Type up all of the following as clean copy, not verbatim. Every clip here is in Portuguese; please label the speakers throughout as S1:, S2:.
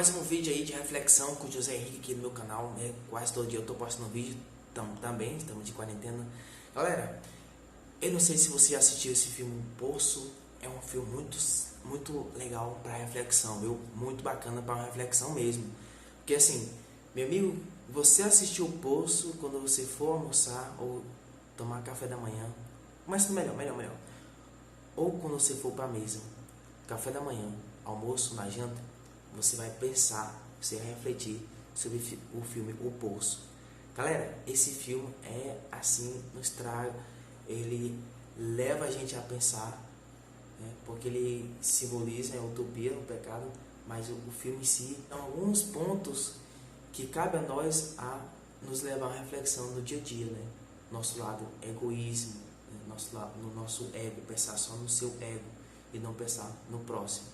S1: mais um vídeo aí de reflexão com o José Henrique aqui no meu canal, né? Quase todo dia eu tô postando vídeo, também, estamos de quarentena. Galera, eu não sei se você assistiu esse filme O Poço, é um filme muito legal para reflexão, viu? Muito bacana para uma reflexão mesmo. Porque assim, meu amigo, você assistiu O Poço quando você for almoçar ou tomar café da manhã, mas melhor. Ou quando você for para a mesa, café da manhã, almoço, na janta, você vai pensar, você vai refletir sobre o filme O Poço. Galera, esse filme é assim, nos traz, ele leva a gente a pensar, né, porque ele simboliza a utopia, o pecado, mas o filme em si tem alguns pontos que cabe a nós a nos levar a reflexão no dia a dia, né? Nosso lado egoísmo, né? No nosso ego, pensar só no seu ego e não pensar no próximo.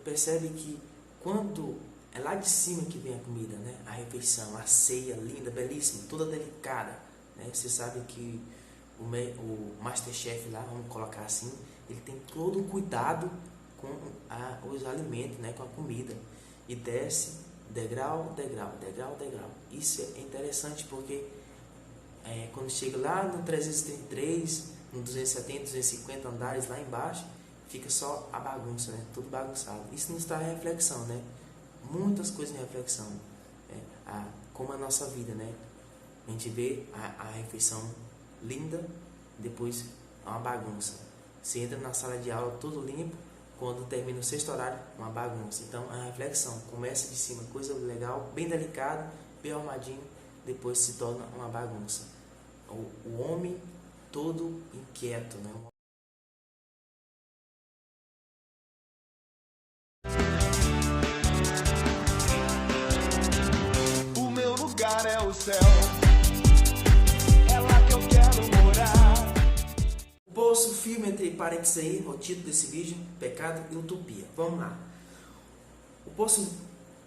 S1: Percebe que quando é lá de cima que vem a comida, né? A refeição, a ceia linda, belíssima, toda delicada, né? Você sabe que o Masterchef lá, vamos colocar assim, ele tem todo o cuidado com os alimentos, né? Com a comida, e desce degrau. Isso é interessante porque quando chega lá no 333, no 270, 250 andares lá embaixo, fica só a bagunça, né? Tudo bagunçado. Isso nos traz reflexão, né? Muitas coisas em reflexão, né? Como a nossa vida, né? A gente vê a refeição linda, depois uma bagunça. Você entra na sala de aula tudo limpo, quando termina o sexto horário, uma bagunça. Então a reflexão começa de cima, coisa legal, bem delicada, bem arrumadinho, depois se torna uma bagunça. O homem todo inquieto, né?
S2: O meu lugar é o céu, é lá que eu quero morar.
S1: O Poço, filme, entre parênteses aí, o título desse vídeo, Pecado e Utopia. Vamos lá. O Poço,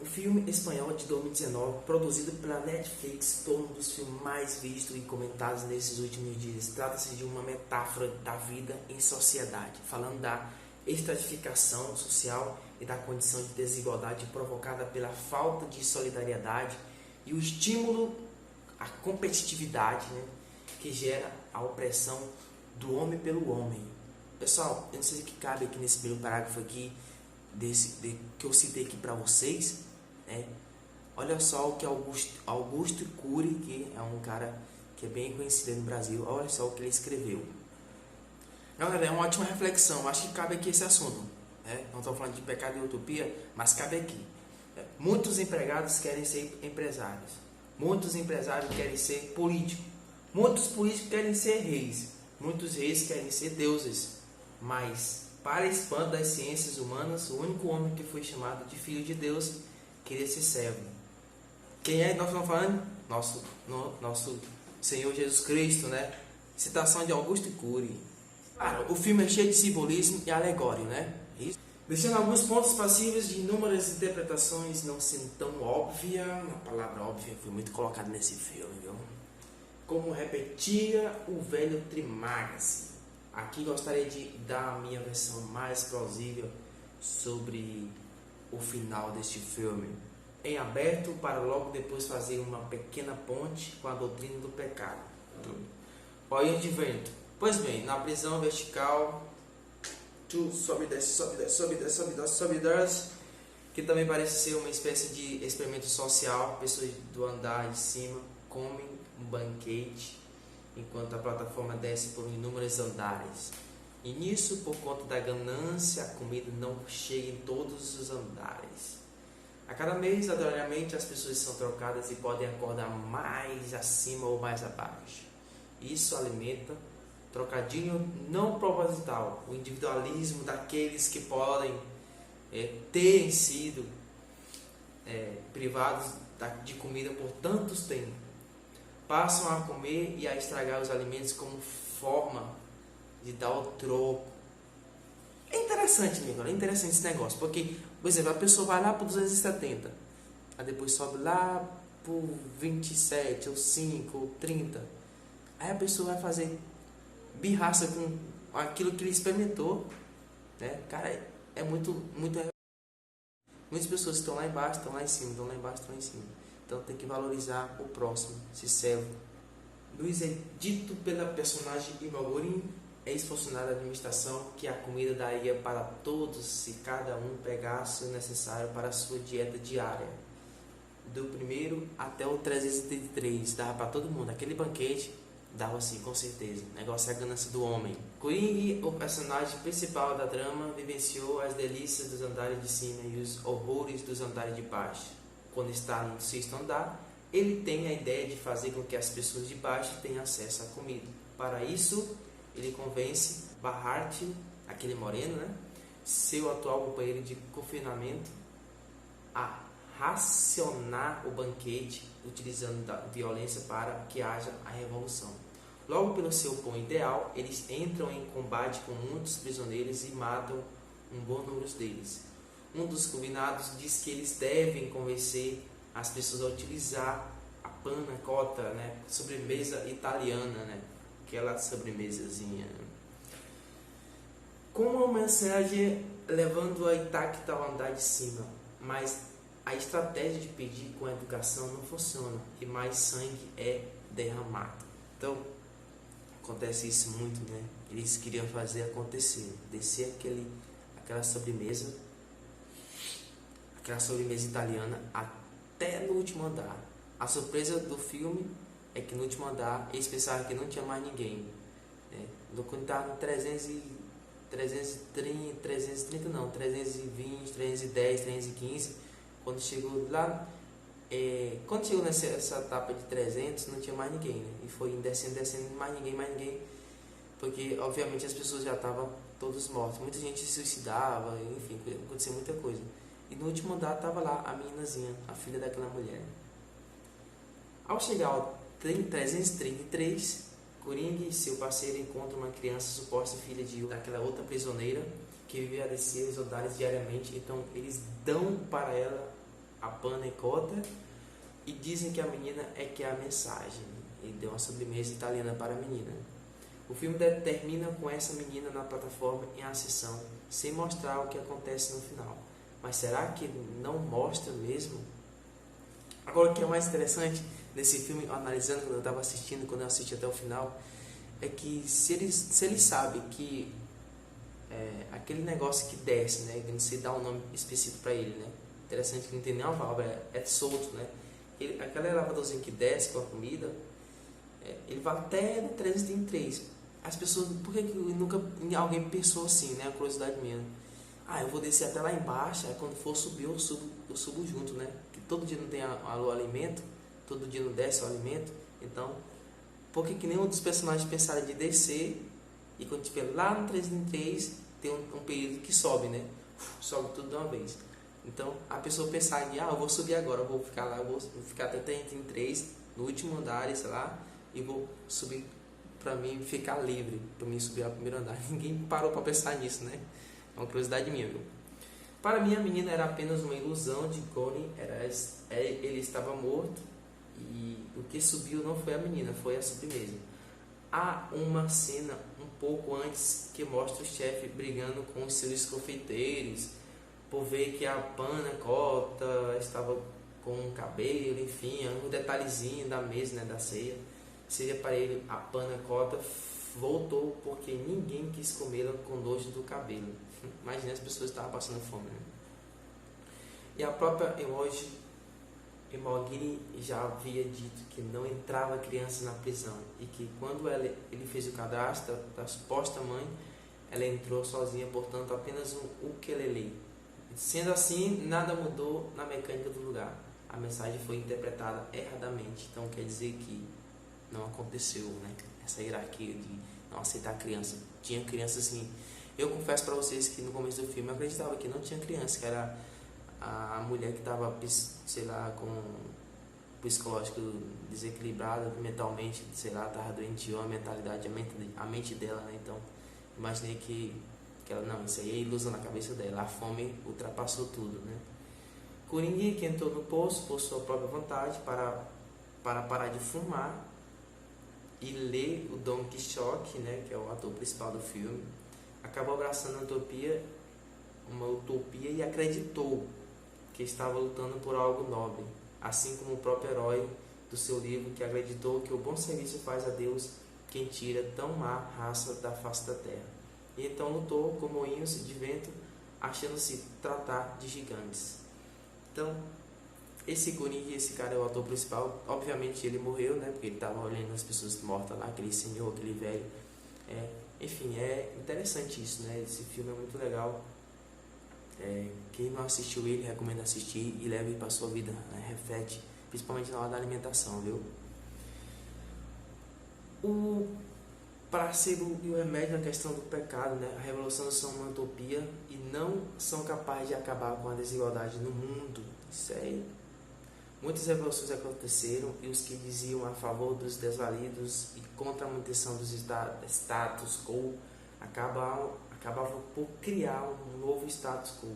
S1: um filme espanhol de 2019, produzido pela Netflix, um dos filmes mais vistos e comentados nesses últimos dias. Trata-se de uma metáfora da vida em sociedade, falando da estratificação social e da condição de desigualdade provocada pela falta de solidariedade e o estímulo à competitividade, né, que gera a opressão do homem pelo homem. Pessoal, eu não sei o que cabe aqui nesse primeiro parágrafo aqui, que eu citei aqui para vocês, né? Olha só o que Augusto Cury, que é um cara que é bem conhecido no Brasil, olha só o que ele escreveu. Galera, é uma ótima reflexão, acho que cabe aqui esse assunto, né? Não estou falando de pecado e utopia, mas cabe aqui. Muitos empregados querem ser empresários, muitos empresários querem ser políticos, muitos políticos querem ser reis, muitos reis querem ser deuses, mas para espanto das ciências humanas, o único homem que foi chamado de filho de Deus queria ser servo. Quem é que nós estamos falando? Nosso Senhor Jesus Cristo, né? Citação de Augusto Cury. Cara, o filme é cheio de simbolismo e alegoria, né? Isso. Deixando alguns pontos passíveis de inúmeras interpretações, não sendo tão óbvia, a palavra óbvia foi muito colocada nesse filme, viu? Como repetia o velho Trismegisto. Aqui gostaria de dar a minha versão mais plausível sobre o final deste filme, em aberto, para logo depois fazer uma pequena ponte com a doutrina do pecado. Olha de vento. Pois bem, na prisão vertical, sobe e desce, que também parece ser uma espécie de experimento social. Pessoas do andar de cima comem um banquete, enquanto a plataforma desce por inúmeros andares. E nisso, por conta da ganância, a comida não chega em todos os andares. A cada mês, aleatoriamente, as pessoas são trocadas e podem acordar mais acima ou mais abaixo. Isso alimenta trocadilho não proposital, o individualismo daqueles que podem terem sido privados de comida por tantos tempos. Passam a comer e a estragar os alimentos como forma de dar o troco. É interessante, amigo, é interessante esse negócio, porque, por exemplo, a pessoa vai lá para 270, aí depois sobe lá por 27, ou 5, ou 30, aí a pessoa vai fazer birraça com aquilo que ele experimentou, né? Cara, é muito Muitas pessoas estão lá embaixo, estão lá em cima, estão lá embaixo, estão lá em cima. Então tem que valorizar o próximo, se serve. Luiz é dito pela personagem Imoguri, ex-funcionário da administração, que a comida daria para todos se cada um pegasse o necessário para a sua dieta diária. Do primeiro até o 333, dava para todo mundo. Aquele banquete dava assim, com certeza. O negócio é a ganância do homem. Kuring, o personagem principal da trama, vivenciou as delícias dos andares de cima e os horrores dos andares de baixo. Quando está no sexto andar, ele tem a ideia de fazer com que as pessoas de baixo tenham acesso à comida. Para isso, ele convence Bharati, aquele moreno, né, seu atual companheiro de confinamento, a racionar o banquete, utilizando da violência para que haja a revolução. Logo pelo seu pão ideal, eles entram em combate com muitos prisioneiros e matam um bom número deles. Um dos combinados diz que eles devem convencer as pessoas a utilizar a panna cotta, né, sobremesa italiana, né, aquela sobremesazinha, com uma mensagem levando a intacta ao andar de cima. Mas a estratégia de pedir com a educação não funciona e mais sangue é derramado. Então acontece isso muito, né? Eles queriam fazer acontecer, descer aquela sobremesa italiana até no último andar. A surpresa do filme é que no último andar eles pensaram que não tinha mais ninguém, né? Quando estava no 330 não, 320, 310, 315, quando chegou lá, quando chegou nessa etapa de 300, não tinha mais ninguém, né? E foi descendo, mais ninguém, porque obviamente as pessoas já estavam todos mortos, muita gente se suicidava, enfim, acontecia muita coisa. E no último andar estava lá a meninazinha, a filha daquela mulher. Ao chegar ao 333, Kuring e seu parceiro encontram uma criança suposta filha daquela outra prisioneira que vivia a descer os andares diariamente. Então eles dão para ela a panna cotta e dizem que a menina é que é a mensagem. Ele deu uma sobremesa italiana para a menina. O filme termina com essa menina na plataforma em ascensão, sem mostrar o que acontece no final. Mas será que não mostra mesmo? Agora, o que é mais interessante nesse filme, analisando quando eu estava assistindo, quando eu assisti até o final, é que se ele sabe que aquele negócio que desce, né, que não sei dar um nome específico para ele, né? Interessante que não tem nenhuma válvula, é solto, né? Aquele elevadorzinho que desce com a comida, ele vai até no 333. As pessoas, por que nunca alguém pensou assim, né? A curiosidade minha. Eu vou descer até lá embaixo, aí quando for subir eu subo junto, né? Que todo dia não tem o alimento, todo dia não desce o alimento. Então, por que nenhum dos personagens pensaram de descer e quando estiver lá no 303 tem um período que sobe, né? Sobe tudo de uma vez. Então, a pessoa pensar eu vou subir agora, eu vou ficar lá, eu vou ficar até 303 no último andar, sei lá, e vou subir para mim ficar livre, para mim subir ao primeiro andar. Ninguém parou para pensar nisso, né? É uma curiosidade minha, viu? Para mim, a menina era apenas uma ilusão de Kuring, ele estava morto e o que subiu não foi a menina, foi a sobremesa. Há uma cena um pouco antes que mostra o chefe brigando com os seus confeiteiros por ver que a panna cotta estava com um cabelo, enfim, um detalhezinho da mesa, né, da ceia. Seria para ele a panna cotta voltou porque ninguém quis comê-la com nojo do cabelo. Imagina, as pessoas estavam passando fome, né? E a própria Imoguri já havia dito que não entrava criança na prisão e que quando ele fez o cadastro da suposta mãe, ela entrou sozinha, portanto apenas um ukulele. Sendo assim, nada mudou na mecânica do lugar. A mensagem foi interpretada erradamente, então quer dizer que não aconteceu, né? Essa hierarquia de não aceitar criança. Tinha criança assim. Eu confesso para vocês que no começo do filme eu acreditava que não tinha criança, que era a mulher que estava, sei lá, com psicológico desequilibrado, mentalmente, sei lá, estava doentia, a mentalidade, a mente dela, né? Então, imaginei que ela, não, isso aí é ilusão na cabeça dela, a fome ultrapassou tudo, né? Kuring, que entrou no poço por sua própria vontade para parar de fumar e ler o Don Quixote, né, que é o ator principal do filme, acabou abraçando uma utopia e acreditou que estava lutando por algo nobre, assim como o próprio herói do seu livro, que acreditou que o bom serviço faz a Deus quem tira tão má raça da face da terra. E então lutou com moinhos de vento, achando-se tratar de gigantes. Então, esse Guri, esse cara é o ator principal. Obviamente ele morreu, né? Porque ele estava olhando as pessoas mortas lá, aquele senhor, aquele velho. Enfim, é interessante isso, né? Esse filme é muito legal. Quem não assistiu ele, recomendo assistir e leve para a sua vida, né? Reflete, principalmente na hora da alimentação, viu? O placebo e o remédio na questão do pecado, né? A revolução são uma utopia e não são capazes de acabar com a desigualdade no mundo. Isso aí. Muitas revoluções aconteceram e os que diziam a favor dos desvalidos e contra a manutenção dos status quo acabavam por criar um novo status quo.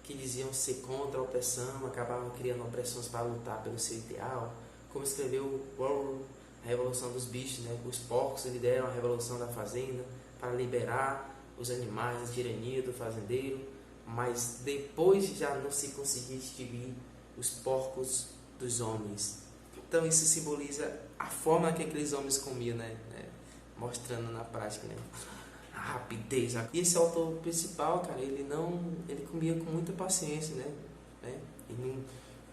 S1: Que diziam ser contra a opressão, acabavam criando opressões para lutar pelo seu ideal. Como escreveu Orwell, a revolução dos bichos, né? Os porcos lideram a revolução da fazenda para liberar os animais da tirania do fazendeiro, mas depois já não se conseguia extinguir os porcos dos homens. Então isso simboliza a forma que aqueles homens comiam, né? Mostrando na prática, né? A rapidez. E esse autor principal, cara, ele comia com muita paciência, né? Ele não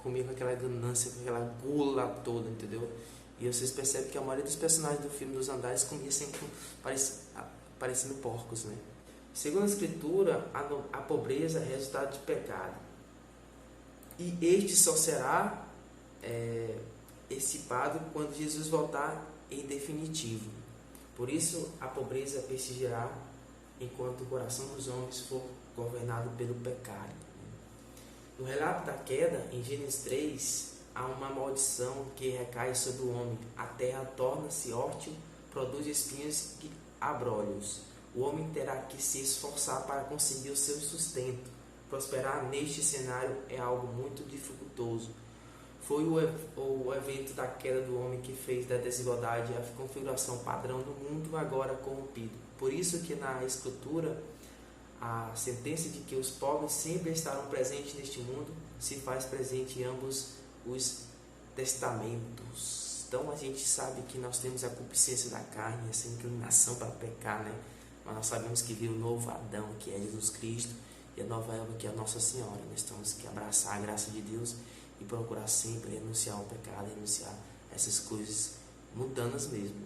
S1: comia com aquela ganância, com aquela gula toda, entendeu? E vocês percebem que a maioria dos personagens do filme dos Andares comia sempre parecendo porcos, né? Segundo a Escritura, a pobreza é resultado de pecado. E este só será dissipado quando Jesus voltar em definitivo. Por isso, a pobreza persistirá enquanto o coração dos homens for governado pelo pecado. No relato da queda, em Gênesis 3, há uma maldição que recai sobre o homem. A terra torna-se hórtil, produz espinhos e abrolhos. O homem terá que se esforçar para conseguir o seu sustento. Prosperar neste cenário é algo muito dificultoso. Foi o evento da queda do homem que fez da desigualdade a configuração padrão do mundo agora corrompido. Por isso que na Escritura a sentença de que os pobres sempre estarão presentes neste mundo se faz presente em ambos os testamentos. Então a gente sabe que nós temos a concupiscência da carne, essa inclinação para pecar, né? Mas nós sabemos que veio o novo Adão, que é Jesus Cristo, e a nova Eva, que é a Nossa Senhora. Nós temos que abraçar a graça de Deus e procurar sempre renunciar ao pecado, renunciar a essas coisas mundanas mesmo.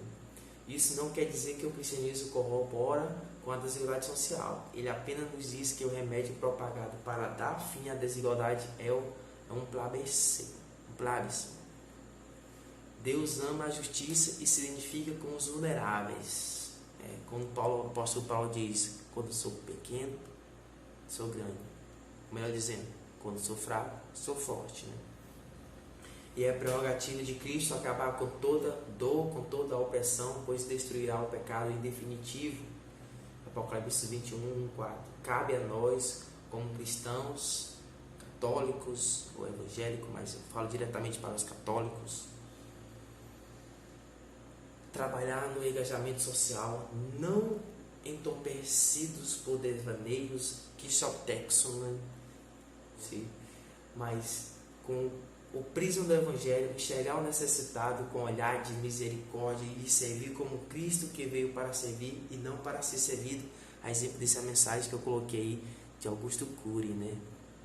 S1: Isso não quer dizer que o cristianismo corrobora com a desigualdade social. Ele apenas nos diz que o remédio propagado para dar fim à desigualdade é um plebiscito. Deus ama a justiça e se identifica com os vulneráveis. Como o apóstolo Paulo diz, quando sou pequeno, sou grande. Melhor dizendo, quando sou fraco, sou forte, né? E é prerrogativa de Cristo acabar com toda dor, com toda a opressão, pois destruirá o pecado em definitivo. Apocalipse 21:4. Cabe a nós, como cristãos, católicos ou evangélicos, mas eu falo diretamente para os católicos, trabalhar no engajamento social, não entorpecidos por devaneios que só texam, mas com o prisma do Evangelho, enxergar o necessitado com olhar de misericórdia e servir como Cristo que veio para servir e não para ser servido. A exemplo dessa mensagem que eu coloquei de Augusto Cury, né?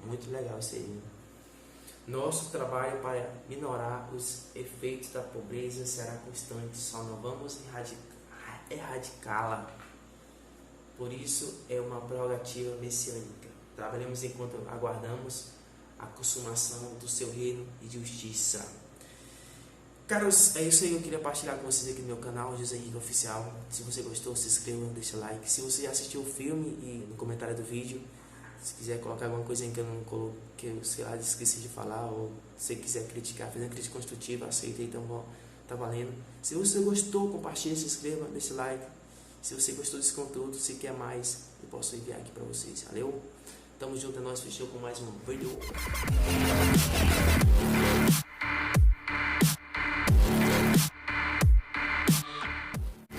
S1: Muito legal isso aí. Nosso trabalho para minorar os efeitos da pobreza será constante, só não vamos erradicá-la. Por isso é uma prerrogativa messiânica. Trabalhemos enquanto aguardamos a consumação do seu reino e de justiça. Caros, é isso aí que eu queria partilhar com vocês aqui no meu canal, José Henrique Oficial. Se você gostou, se inscreva, deixa like. Se você já assistiu o filme, e no comentário do vídeo, se quiser colocar alguma coisa que eu não coloquei, que eu sei lá, esqueci de falar, ou se quiser criticar, fazer uma crítica construtiva, aceita, então tá valendo. Se você gostou, compartilha, se inscreva, deixa like. Se você gostou desse conteúdo, se quer mais, eu posso enviar aqui pra vocês. Valeu? Tamo junto, é nóis, fechou com mais um vídeo.